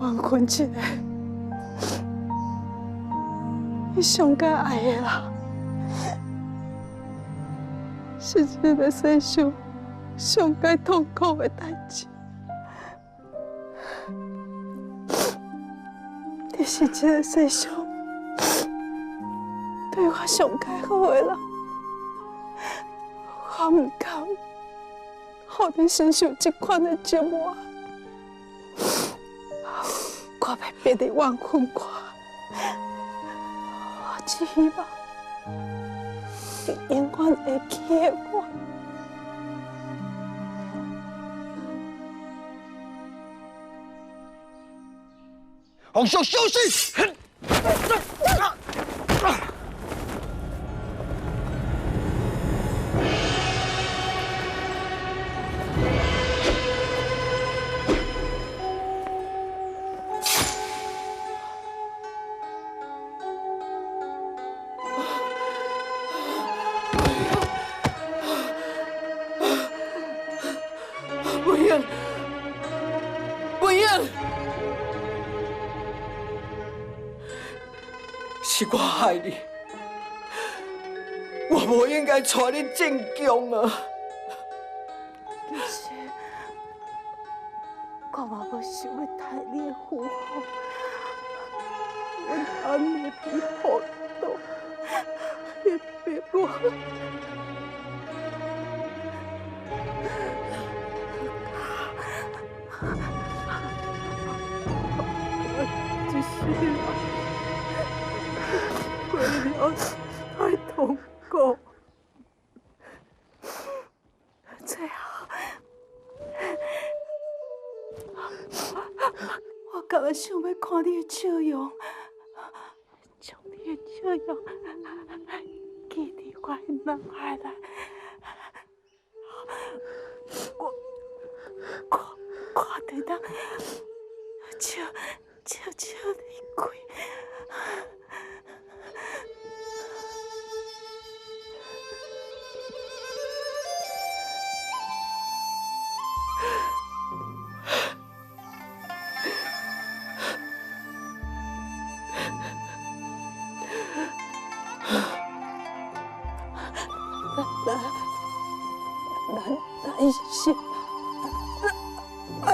完婚一个你上该爱的人，是这个世上上该痛苦的代志。你是这个世上对我上该好的人，我唔甘，让你承受这款的折磨。我要逼你完婚我，我只希望你永远会记得我。皇上休息！文英，文英。是我害你，我不应该带你进宫啊！其实，我嘛无想要太你的福祸，我安尼你糊涂，你逼我。我只是为了太痛苦，最后我敢若想要看你的笑容，将你的笑容记伫我的脑海内。我就当悄离开。咱是爱。